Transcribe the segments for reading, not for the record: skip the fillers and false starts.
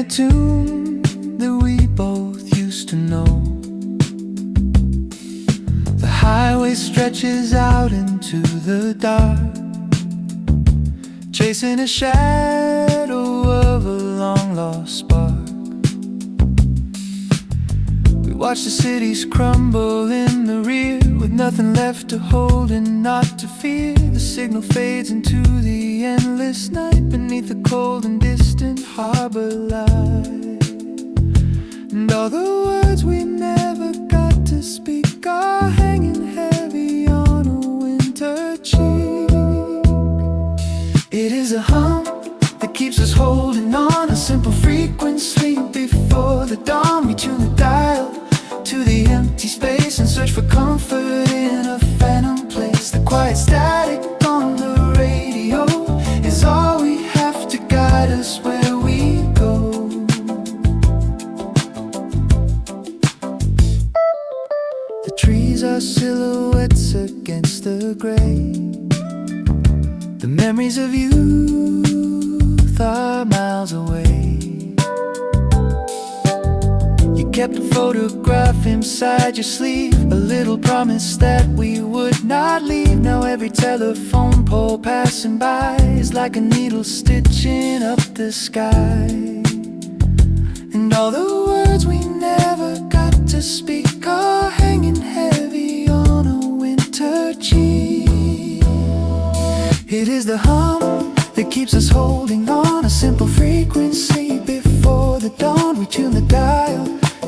tune that we both used to know. The highway stretches out into the dark, chasing a shadow of a long lost spark. We watch the cities crumble in the rear, with nothing left to hold and not to fear. The signal fades into the endless night beneath the cold and distant harbor light. And all the words we never got to speak are hanging heavy on a winter cheek. It is a hum that keeps us holding on, a simple frequency before the dawn. We tune the dial to the empty space and search for comfort in a phantom place. The quiet static on the radio is all we have to guide us where we go. The trees are silhouettes against the gray. The memories of youth are miles away. You kept a photograph inside your sleeve, a little promise that we would not leave. Now every telephone pole passing by is like a needle stitching up the sky. And all the words we never got to speak are hanging heavy on a winter cheek. It is the hum that keeps us holding on, a simple frequency before the dawn. We tune the dial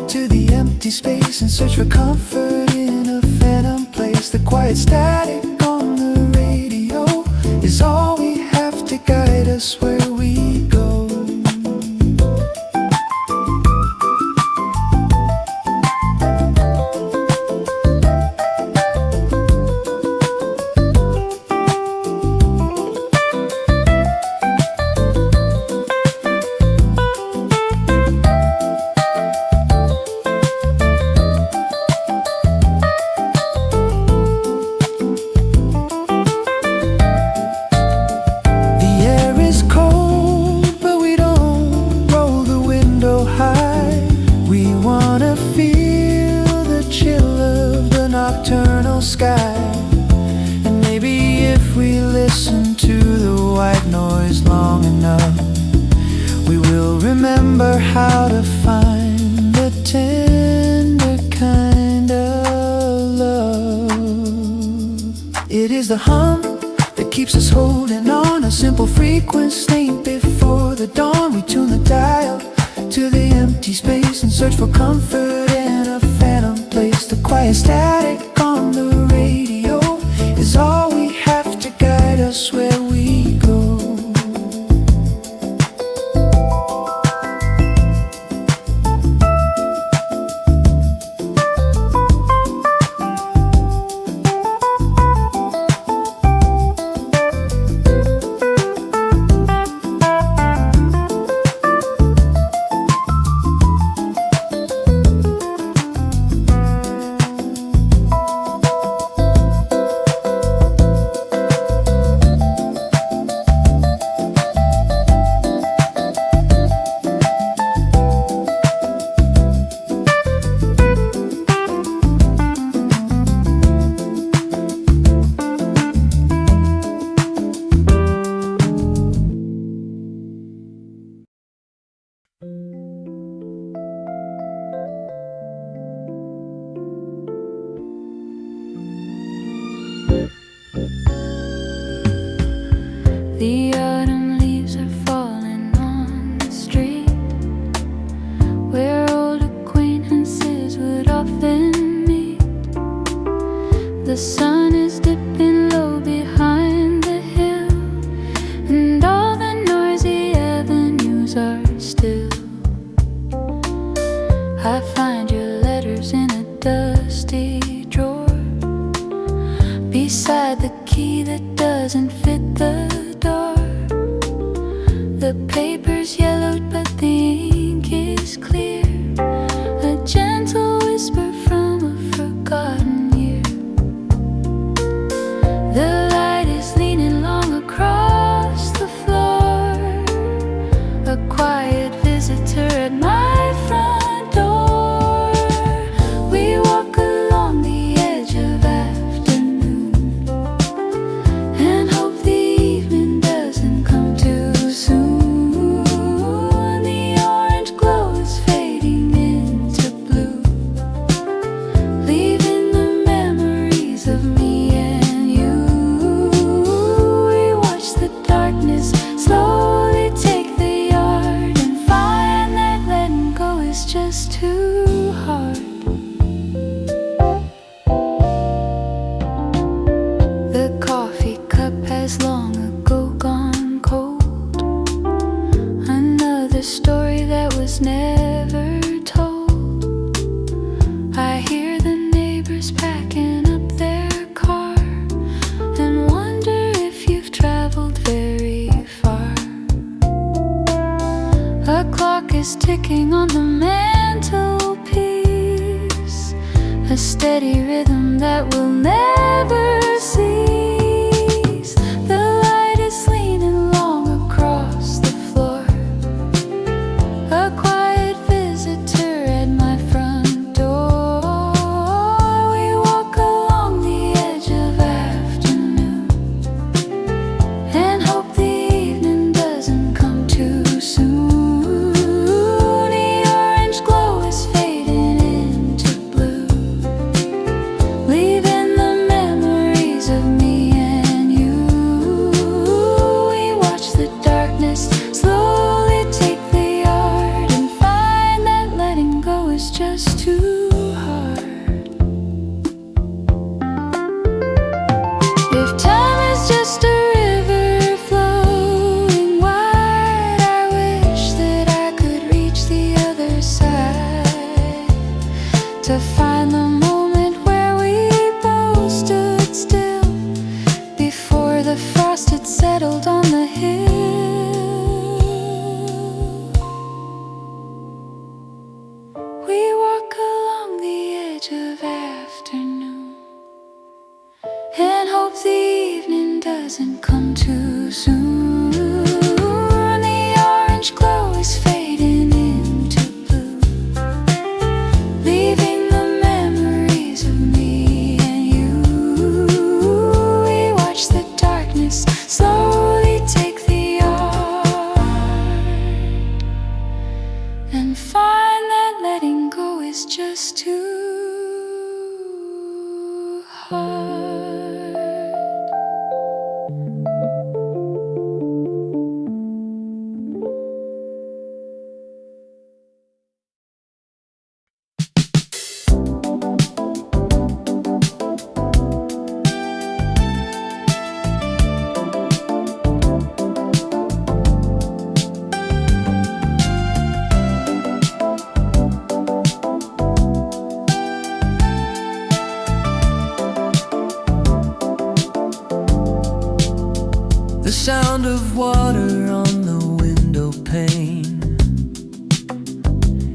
to the empty space and search for comfort in a phantom place. The quiet static on the radio is all we have to guide us where we go. The hum that keeps us holding on, a simple frequency before the dawn. We tune the dial to the empty space and search for comfort in a phantom place. The quiet static on the radio is all we have to guide us where we go. The autumn leaves are falling on the street, where old acquaintances would often meet. The sun is dipping low behind the hill, and all the noisy avenues are still. I find your letters in a dusty drawer, beside the key that doesn't fit the door. The paper's yellowed but the ink is clear, a gentle whisper from a forgotten year. The light is leaning long across the floor, a quiet visitor ticking on the mantelpiece, a steady rhythm that will never cease. The light is leaning long across the floor, a quiet visitor at my front door. We walk along the edge of afternoon and hope the evening doesn't come too soon. The orange glow is fading into blue, leaving the memories of me and you. We watch the darkness slowly take the yard and find that letting go is just too hard. If time is just a river flowing wide, I wish that I could reach the other side to find the moment where we both stood still before the frost had settled on the hill. We walk along the edge of afternoon and hope the evening doesn't come too soon. The orange glow is fading into blue, leaving the memories of me and you. We watch the darkness slowly take the yard and find that letting go is just too hard. The sound of water on the window pane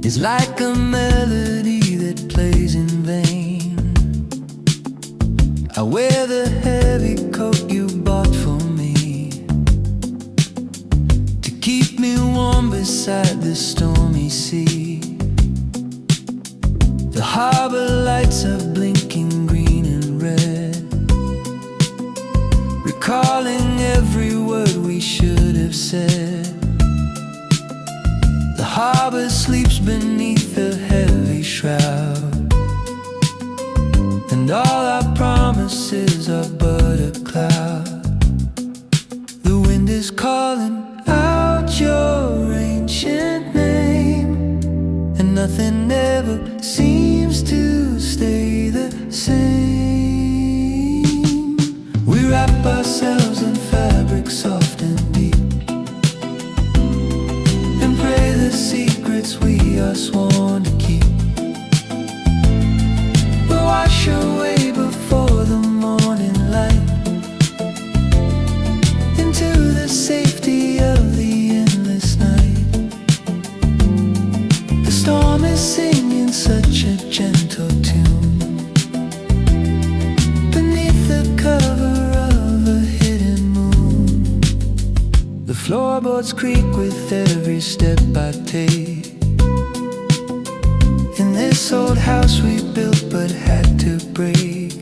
is like a melody that plays in vain. I wear the heavy coat you bought for me to keep me warm beside the stormy sea. The harbor lights are blinking green and red, recalling every word we should have said. The harbor sleeps beneath a heavy shroud, and all our promises are but a cloud. The wind is calling out your ancient name, and nothing ever seems to stay the same. We wrap ourselves in fabric soft and deep and pray the secrets we are sworn to keep will wash away before the morning light into the safety of the endless night. The storm is singing such a gentle tune beneath the cover of a hidden moon. The floorboards creak with every step I take in this old house we built but had to break.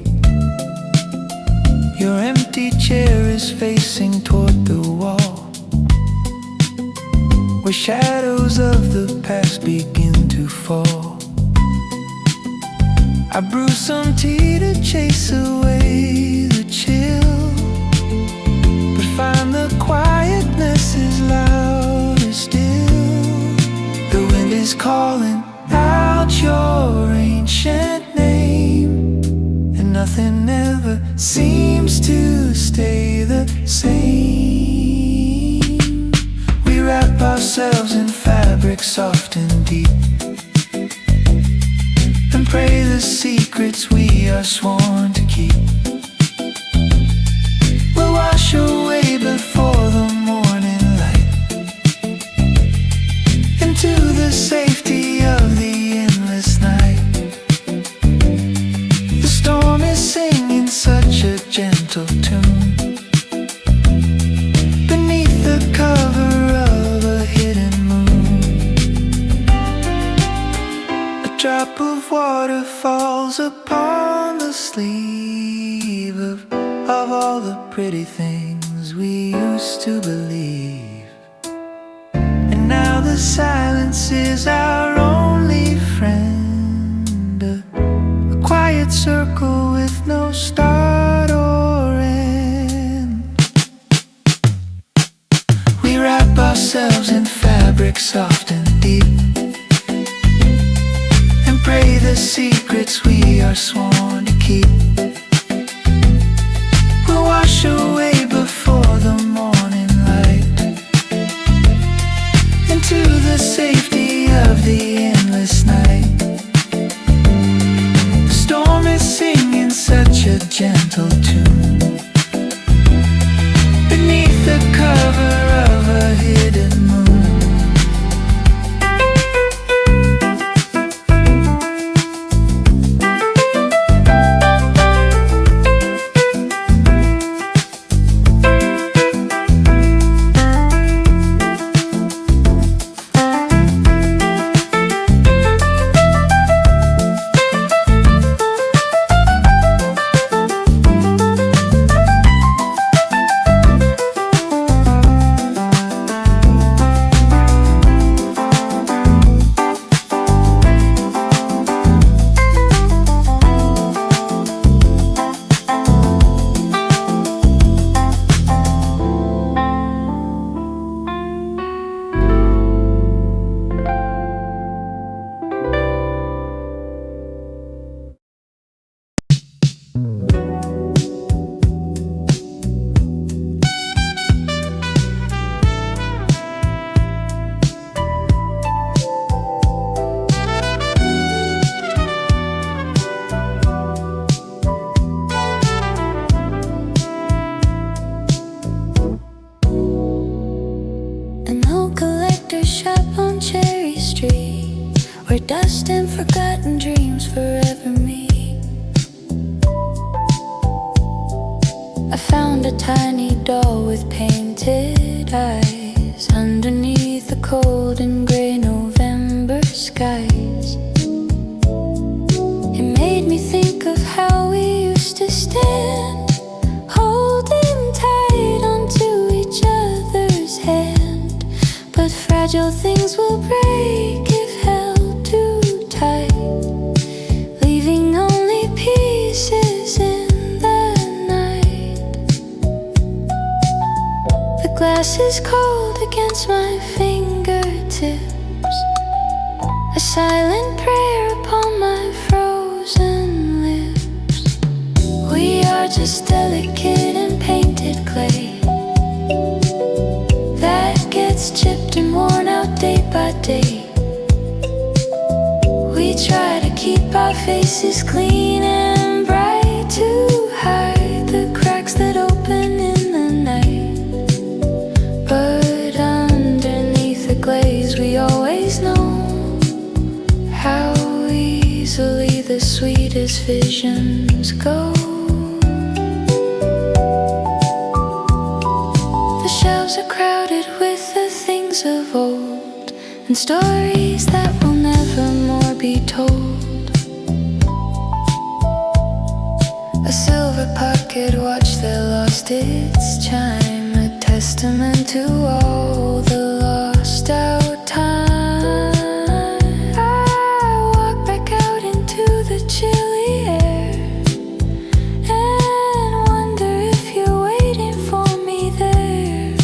Your empty chair is facing toward the wall, where shadows of the past begin to fall. I brew some tea to chase away the chill, but find the quietness is louder still. The wind is calling out your ancient name, and nothing ever seems to stay the same. We wrap ourselves in fabric soft and deep and pray the secrets we are sworn to keep will wash away before the morning light into the water falls upon the sleeve of all the pretty things we used to believe. And now the silence is our only friend, a quiet circle with no start or end. We wrap ourselves in fabric soft and deep, and pray the secrets we are sworn to keep will wash away before the morning light into the safety of the endless night. The storm is singing such a gentle tune beneath the cover of a hidden moon. Where dust and forgotten dreams forever meet. I found a tiny doll with painted eyes underneath the cold and grey November skies. It made me think of how we used to stand, holding tight onto each other's hand. But fragile things will break if held too tight, leaving only pieces in the night. The glass is cold against my fingertips, a silent prayer upon my frozen lips. We are just delicate and painted clay that gets chipped and worn out day by day. We try to keep our faces clean and bright to hide the cracks that open in the night. But underneath the glaze we always know how easily the sweetest visions go. The shelves are crowded with the things of old and stories that will never more be told. A silver pocket watch that lost its chime, a testament to all the lost out time. I walk back out into the chilly air and wonder if you're waiting for me there.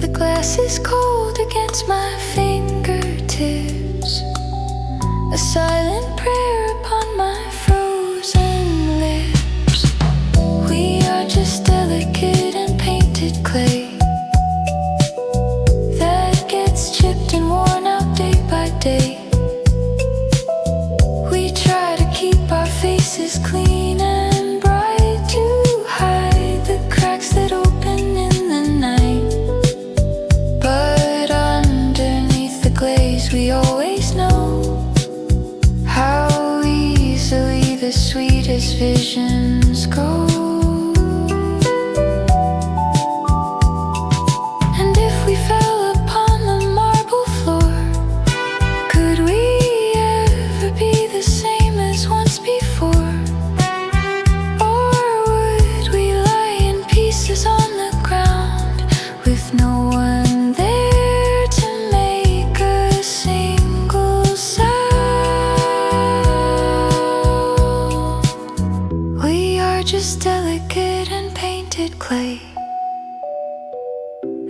The glass is cold against my fingertips, a silent prayer upon my frozen lips. We are just delicate and painted clay that gets chipped and worn out day by day. We try to keep our faces clean and bright to hide the cracks that open in the night. But underneath the glaze we always know how easily the sweetest visions go. And if we fell upon the marble floor, could we ever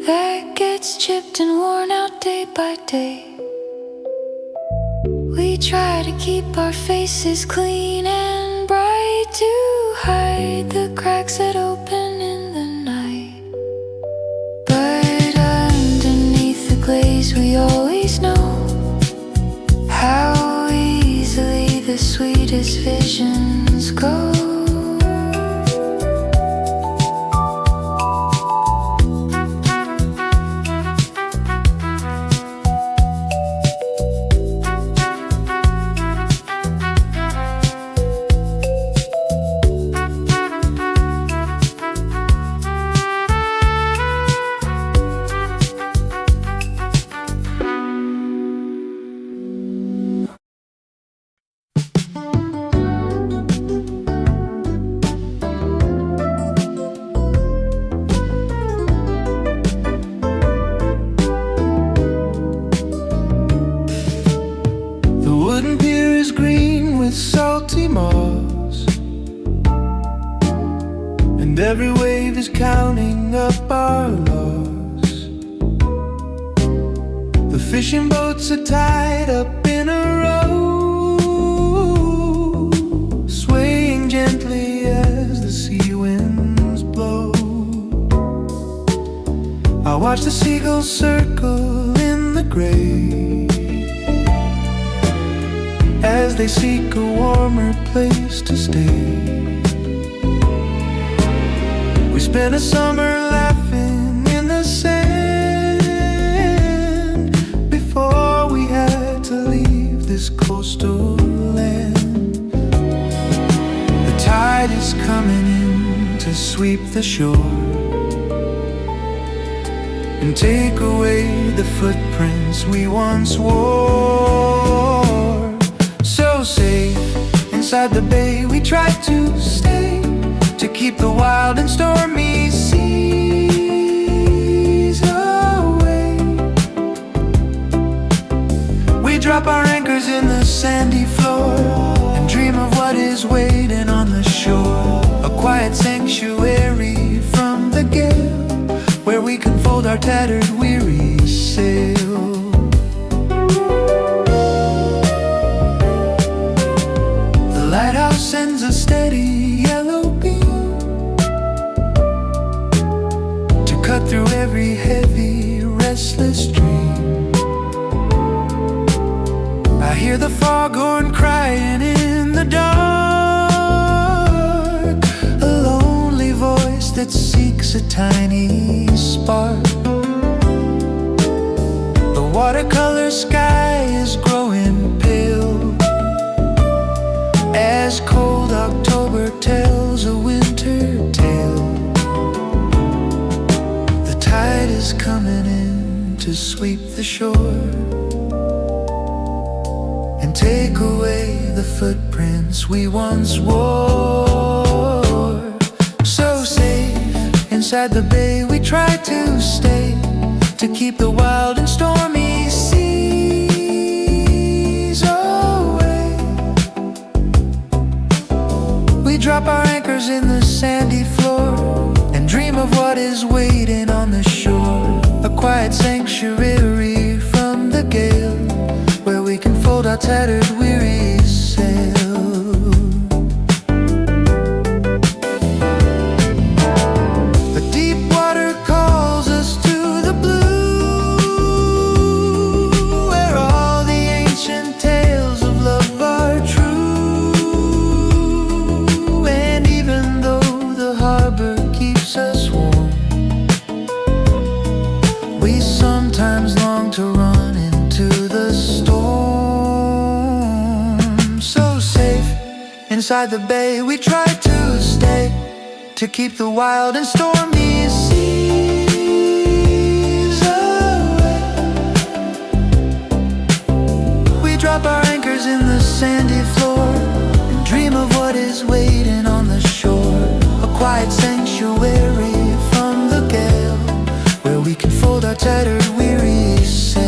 that gets chipped and worn out day by day. We try to keep our faces clean and bright to hide the cracks that open in the night. But underneath the glaze we always know how easily the sweetest visions go. salty moss, and every wave is counting up our loss. The fishing boats are tied up in a row, swaying gently as the sea winds blow. I watch the seagulls circle in the gray as they seek a warmer place to stay. We spent a summer laughing in the sand before we had to leave this coastal land. The tide is coming in to sweep the shore and take away the footprints we once wore. So safe inside the bay we tried to stay, to keep the wild and stormy seas away. We drop our anchors in the sandy floor and dream of what is waiting on the shore, a quiet sanctuary from the gale, where we can fold our tattered weary sail. The lighthouse sends a steady yellow beam to cut through every heavy, restless dream. I hear the foghorn crying in the dark, a lonely voice that seeks a tiny spark. The watercolor sky is growing pale as cold October tells a winter tale. The tide is coming in to sweep the shore and take away the footprints we once wore. So safe inside the bay we try to stay, to keep the wild and stormy seas away. We drop our anchors in the sandy floor and dream of what is waiting on the shore, a quiet sanctuary from the gale, where we can fold our tattered weary sail. The deep water calls us to the blue, where all the ancient tales of love are true. And even though the harbor keeps us warm, we sometimes long to run into the storm. So safe inside the bay we try to stay, to keep the wild and stormy seas away. We drop our anchors in the sandy floor and dream of what is waiting on the shore, a quiet sanctuary from the gale, where we can fold our tattered weary sail.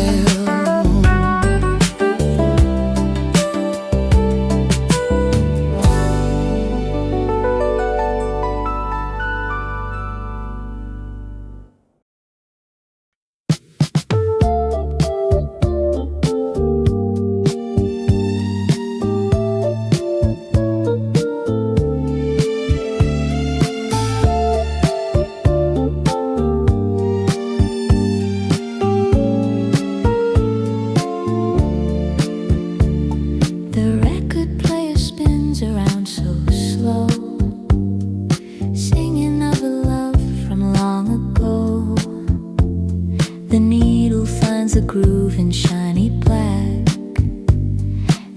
The needle finds a groove in shiny black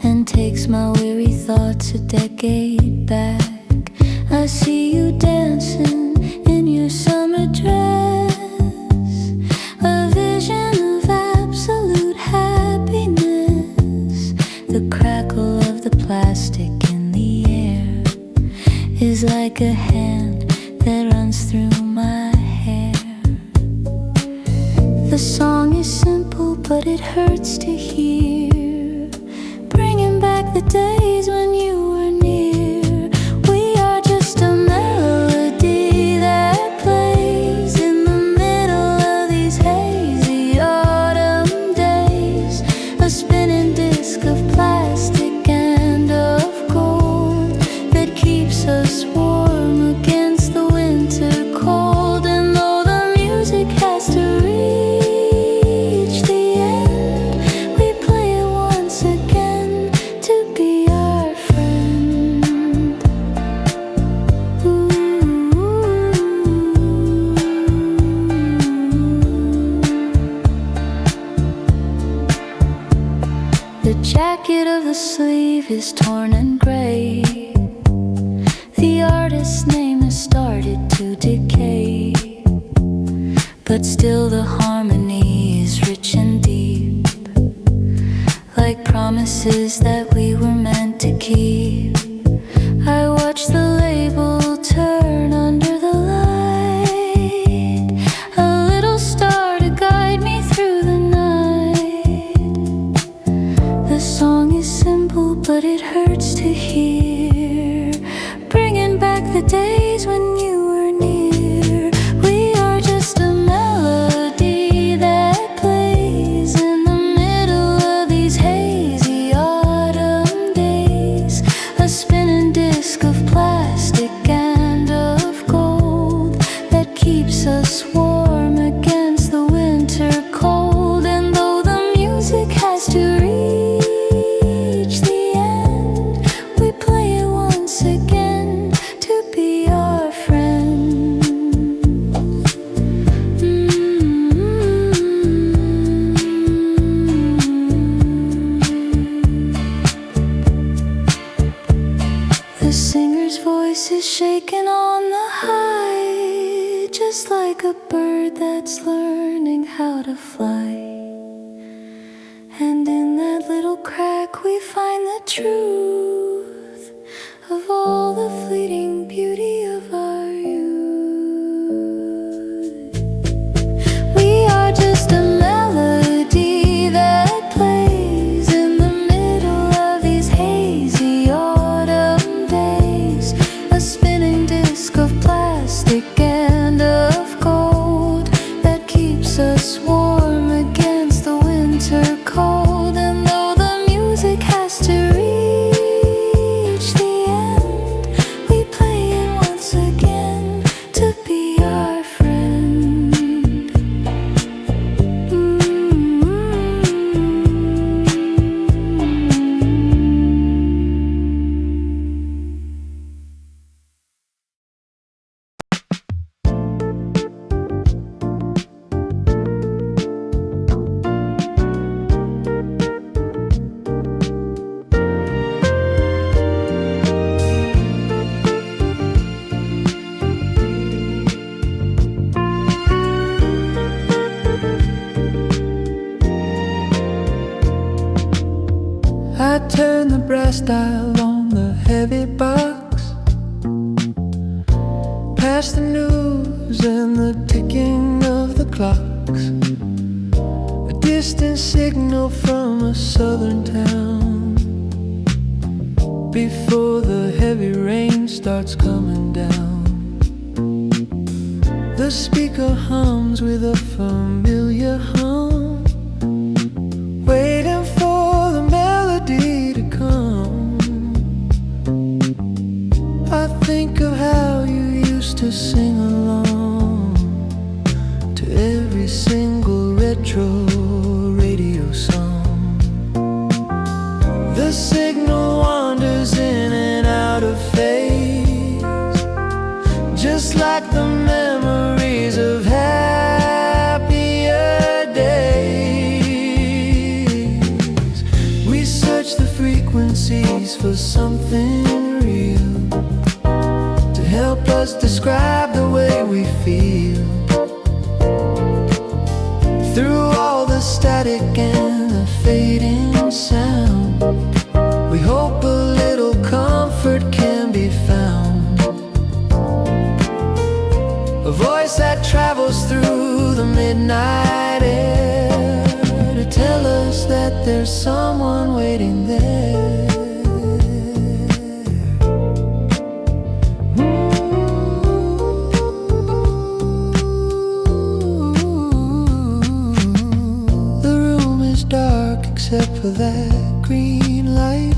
and takes my weary thoughts a decade back. I see you dancing in your summer dress, a vision of absolute happiness. The crackle of the plastic in the air is like a hand that runs through my hair. The song is simple, but it hurts to hear, bringing back the days when you were near. We are just a melody that plays in the middle of these hazy autumn days, a spinning disc of plastic and of gold that keeps us warm against the winter cold. And though the music has to reach the end, we play it once again to be our friend. Ooh. The jacket of the sleeve is torn and gray. The artist's name has started to decay, but still the harmony is rich and deep, like promises that we were meant to keep. I watch the label turn under the light, a little star to guide me through the night. The song is simple, but it hurts to hear, bringing back the days when you were near. We are just a melody that plays in the middle of these hazy autumn days, a spinning disc of plastic and of gold that keeps us warm against the winter cold. And though the music has to reach the end, we play it once again to be our friend. The singer's voice is shaken on the high, just like a bird that's learning how to fly. And in that little crack we find the truth of all the fleeting beauty of our youth. We are just a melody that plays in the middle of these hazy autumn days, a spinning disc of plastic and of gold that keeps us warm against the winter cold. And though the music has to reach the end, we play it once again to be our friend. I turn the brass dial on the heavy box, past the news and the ticking of the clocks, a distant signal from a southern town, before the heavy rain starts coming down. The speaker hums with a familiar hum, waiting for the melody to come. I think of how you used to sing along to every single retro radio song. The signal wanders in and out of phase, just like the memories of happier Through all the static and the fading sound, we hope a little comfort can be found. A voice that travels through the midnight air to tell us that there's someone waiting there. Except for that green light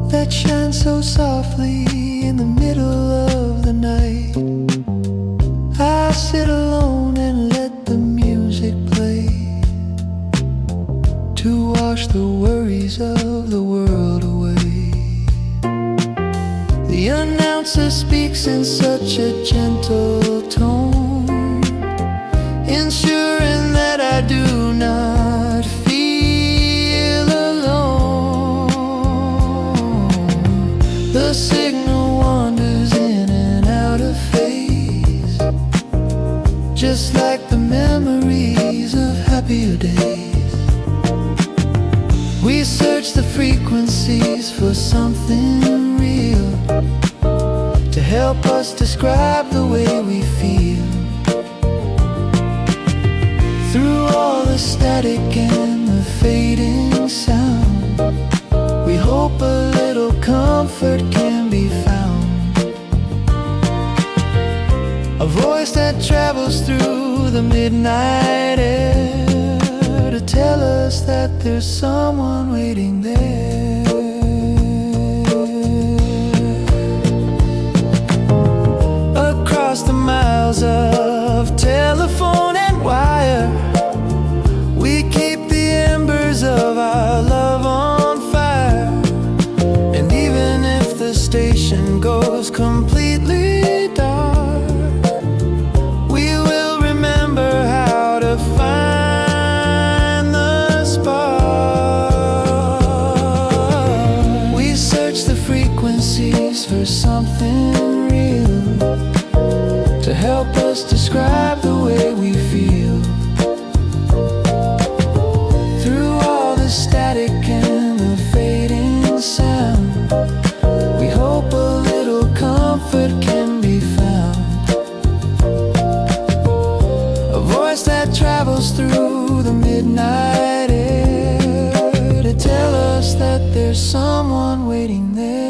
that shines so softly in the middle of the night. I sit alone and let the music play to wash the worries of the world away. The announcer speaks in such a gentle tone, ensuring that I do not the signal wanders in and out of phase, just like the memories of happier days. We search the frequencies for something real to help us describe the way we feel. Through all the static and the fading sound, we hope a little comfort can be found. A voice that travels through the midnight air to tell us that there's someone waiting there. Across the miles of telephone and wire, we keep the embers of our love on. Station goes completely dark, we will remember how to find the spark. We search the frequencies for something real to help us describe the way we feel. Through all the static and the fading sound, hope a little comfort can be found. A voice that travels through the midnight air to tell us that there's someone waiting there.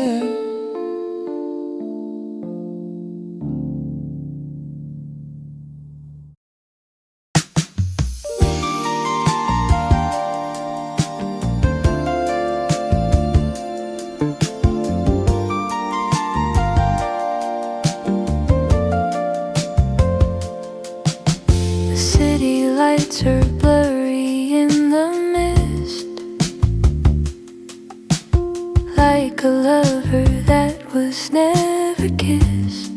Are blurry in the mist, like a lover that was never kissed.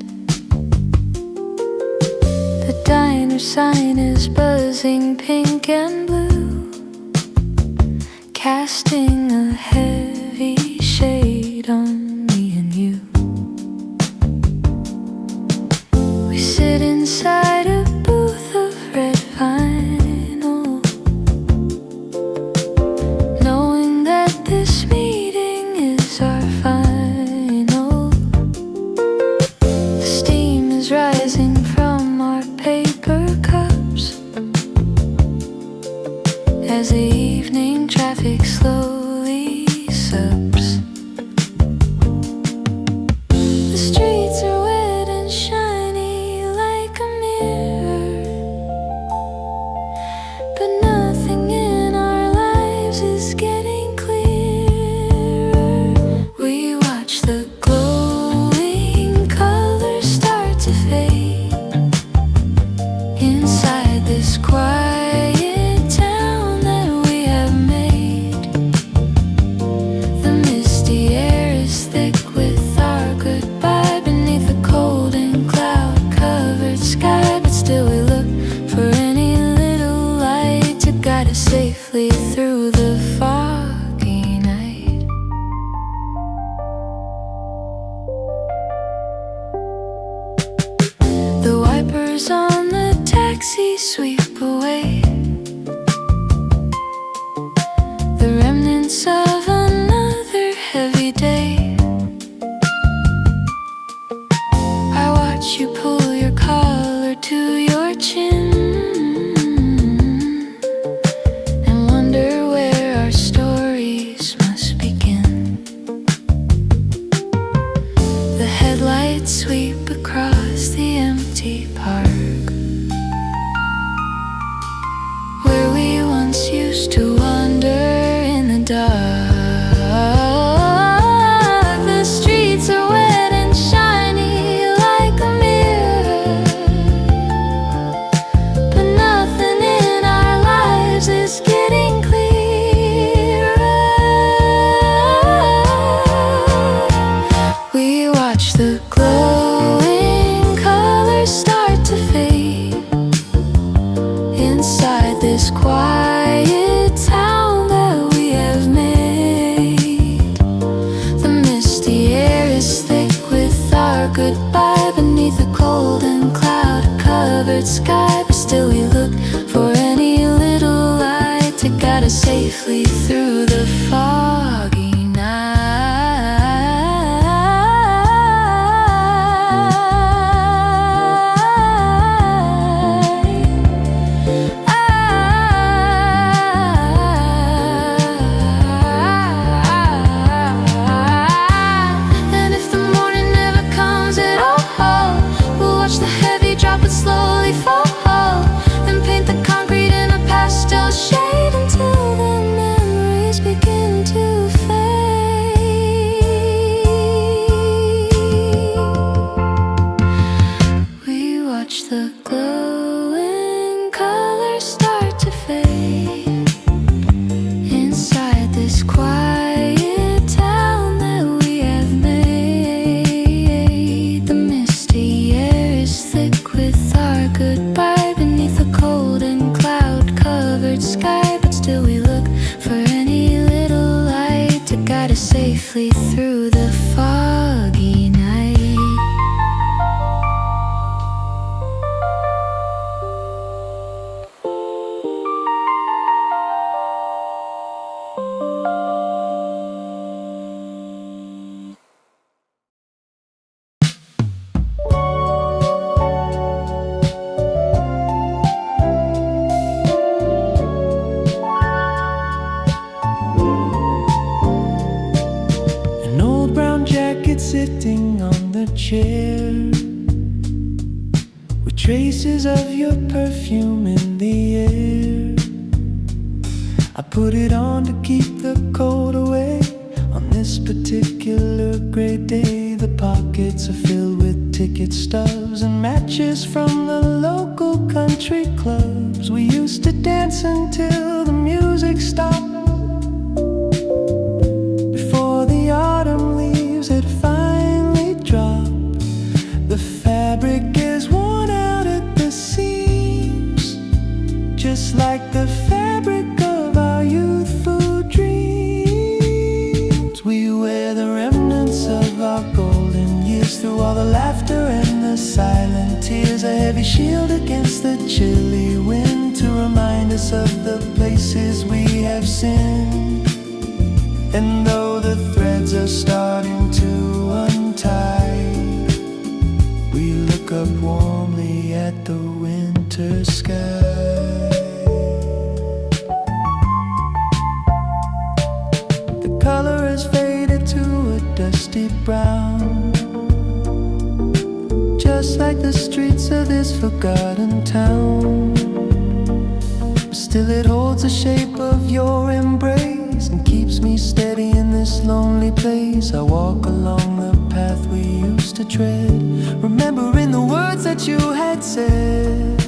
The diner sign is buzzing pink and blue, casting a heavy shade on me and you. We sit inside a booth of red vine, this meeting is our final. The steam is rising from our paper cups as the evening traffic slowly subs. The streets are wet and shiny like a mirror, but nothing in our lives is getting the glowing colors start to fade inside this quiet town that we have made. sweep away the remnants of another heavy day. I watch you pull your collar to your chin and wonder where our stories must begin. The headlights sweep across the empty park where we once used to wander in the dark. The streets are wet and shiny like a mirror, but nothing in our lives is getting clearer. We watch the glowing colors start to fade inside this quiet town that we have made. The misty air is thick with our goodbye beneath a cold and cloud-covered sky, but still we look for any little light to guide us safely through the foggy slowly fall and paint the concrete in a pastel shade until the memories begin to fade. We watch the glowing colors start to fade inside this quiet town that we have made. The misty air is thick with our goodbye beneath a cold and cloud-covered sky, but still we look for any little light to guide us safely through the foggy night. An old brown jacket sitting on the chair with traces of your perfume in the air. I put it on to keep the cold away. On this particular gray day, the pockets are filled with ticket stubs and matches from the local country clubs. We used to dance until the music stopped. Before the autumn leaves had finally dropped, the fabric is worn out at the seams, just like the fabric of our youthful dreams. We wear the remnants of our golden years through all the laughter and the silent tears, a heavy shield against the chilly wind to remind us of the places we have sinned. And though the threads are starting to untie, we look up warmly at the winter sky. The color has faded to a dusty brown, just like the streets of this forgotten town. But still it holds the shape of your embrace and keeps me steady in this lonely place. I walk along the path we used to tread, remembering the words that you had said.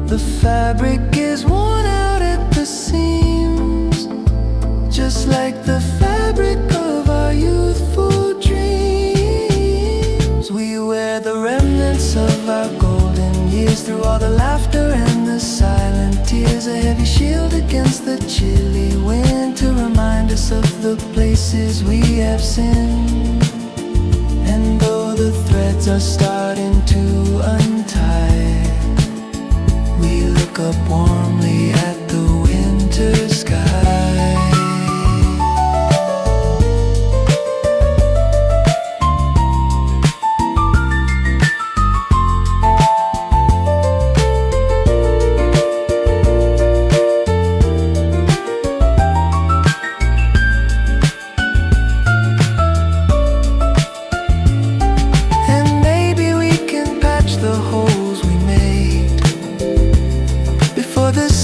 The fabric is worn out at the seams, just like the fabric of our youthful dreams. We wear the remnants of our golden years through all the laughter and the silent tears, a heavy shield against the chilly wind to remind remind us of the places we have sinned. And though the threads are starting to untie, we look up warmly at the winter sky.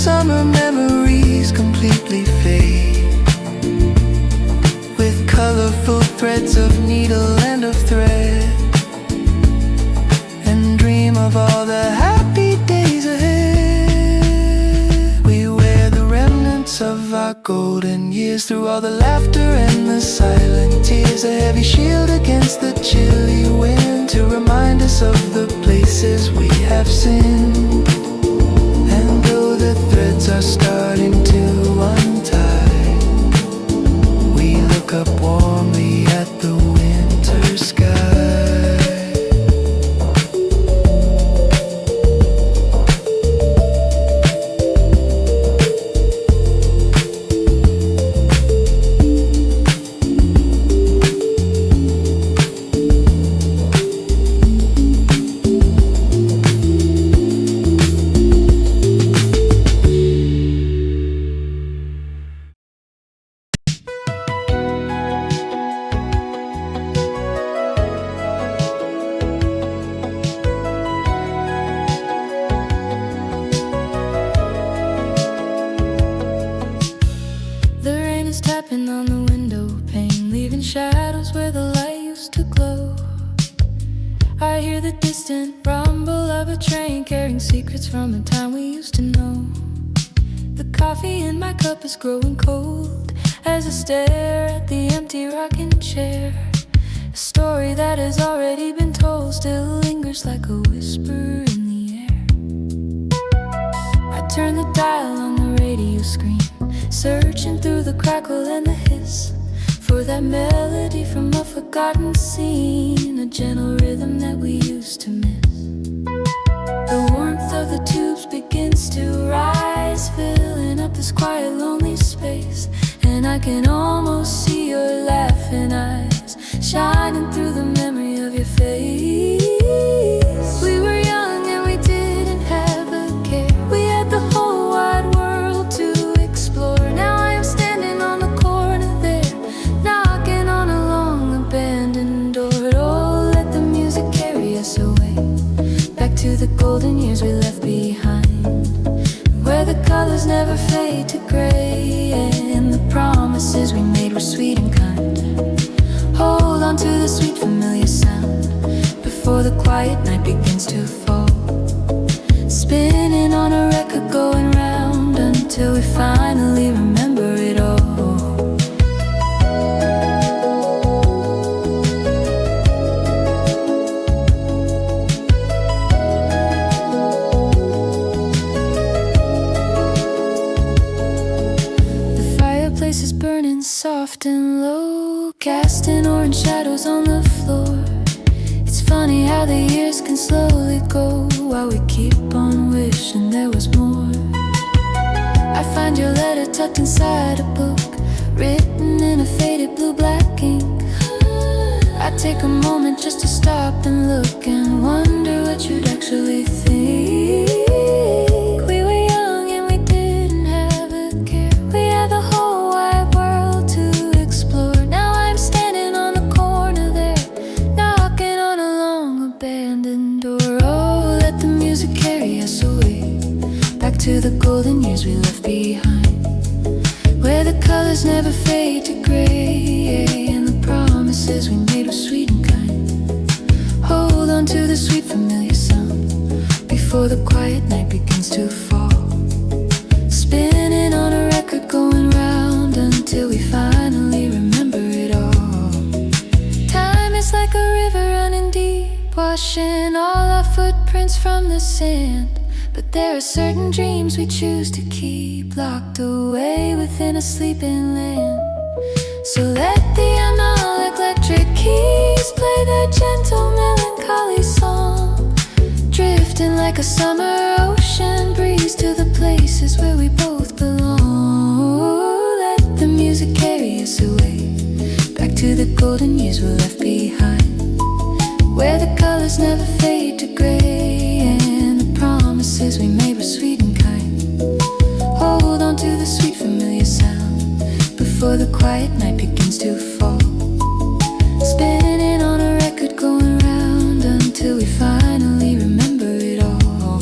Summer memories completely fade, with colorful threads of needle and of thread, and dream of all the happy days ahead. We wear the remnants of our golden years through all the laughter and the silent tears, a heavy shield against the chilly wind to remind us of the places we have sinned. The threads are starting to untie. We look up warmly at the winter sky. From a time we used to know. The coffee in my cup is growing cold as I stare at the empty rocking chair. A story that has already been told still lingers like a whisper in the air. I turn the dial on the radio screen, searching through the crackle and the hiss for that melody from a forgotten scene, a gentle rhythm that we used to miss. The warmth of the tubes begins to rise, filling up this quiet, lonely space. And I can almost see your laughing eyes shining through the memory of your face. We were young and we didn't have a care. We had the whole wide world to explore. Now I am standing on the corner there, knocking on a long abandoned door. Oh, let the music carry us away, back to the golden years we left behind, where the colors never fade to gray, and the promises we made were sweet and kind. Hold on to the sweet familiar sound before the quiet night begins to fall, spinning on a record going round until we finally remember it all. Soft and low, casting orange shadows on the floor. It's funny how the years can slowly go while we keep on wishing there was more. I find your letter tucked inside a book, written in a faded blue-black ink. I take a moment just to stop and look and wonder what you'd actually think. We were young and we didn't have a care. We had the whole wide world to explore. Now I'm standing on the corner there, knocking on a long abandoned door. Oh, let the music carry us away, back to the golden years we left behind, where the colors never fade to gray, and the promises we made were sweet and kind. Hold on to the sweet familiar sound before the quiet night begins to fall, spinning on a record going round until we finally remember it all. Time is like a river running deep, washing all our footprints from the sand. But there are certain dreams we choose to keep locked away within a sleeping land. So let the analog electric keys play their gentle melancholy song, drifting like a summer ocean breeze to the places where we both belong. Let the music carry us away, back to the golden years we left behind, where the colors never fade to gray and the promises we made were sweet and kind. Hold on to the sweet familiar sound before the quiet night begins to fall, spinning on a record going round until we finally remember it all.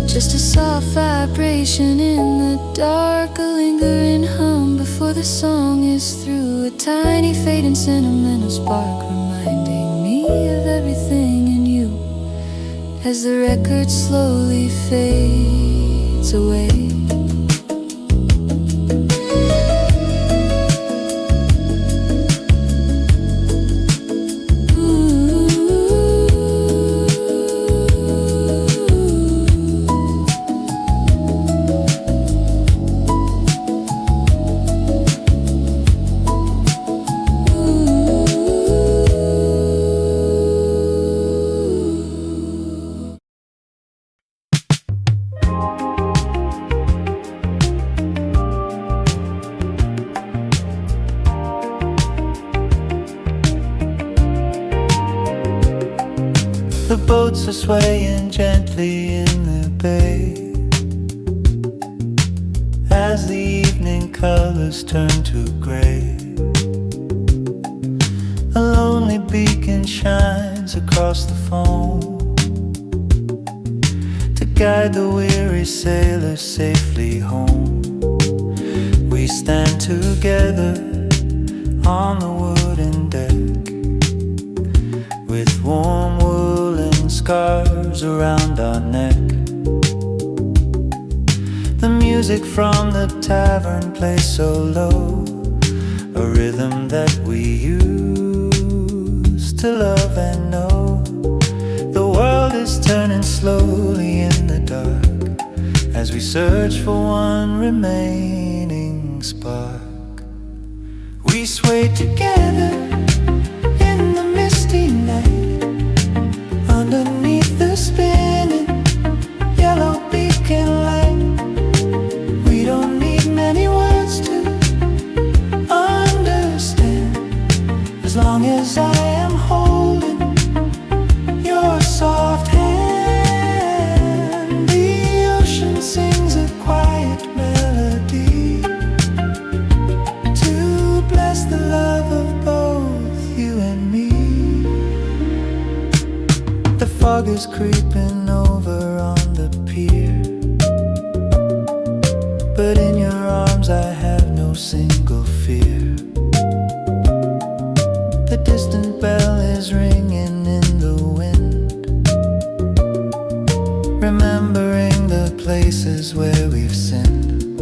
Just a soft vibration in the dark, a lingering hum before the song is through, a tiny fading sentimental spark reminding me of everything in you as the record slowly fades away. The boats are swaying gently in the bay as the evening colors turn to gray. A lonely beacon shines across the foam to guide the weary sailors safely home. We stand together on the wooden deck with warm woolen scarves around our neck. The music from the tavern plays so low, a rhythm that we used to love and know. The world is turning slowly in the dark as we search for one remaining spark. We sway together in the misty night underneath the spinning yellow beacon light. We don't need many words to understand, as long as I am holding your soft hand. The ocean sings a quiet melody to bless the love of both you and me. The fog is creeping over on the pier, but in your arms I have no single fear. The distant bell is ringing in the wind, remembering the places where we've sinned.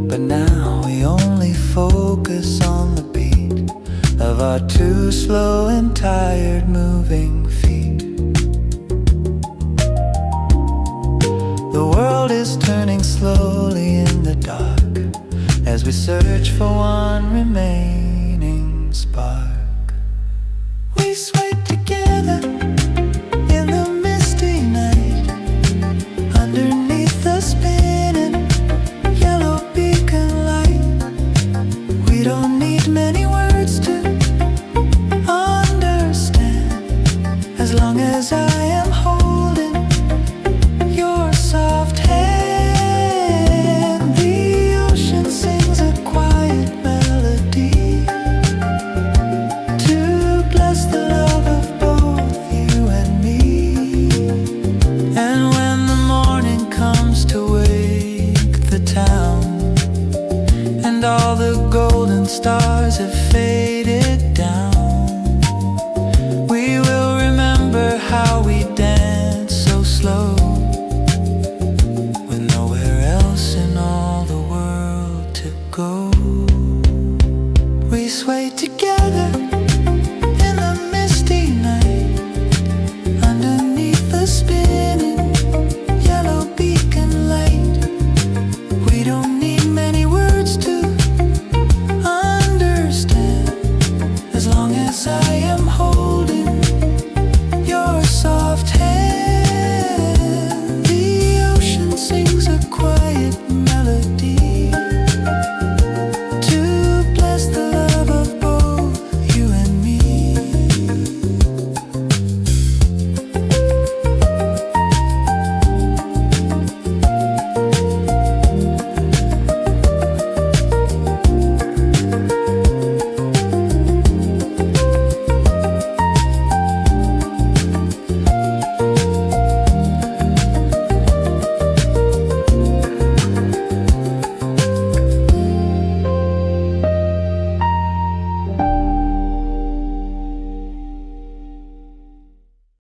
But now we only focus on the beat of our two slow and tired moving feet. The world is turning slowly in the dark as we search for one remaining spark. We sway together in the misty night underneath the spinning yellow beacon light. We don't need many words to understand, as long as I am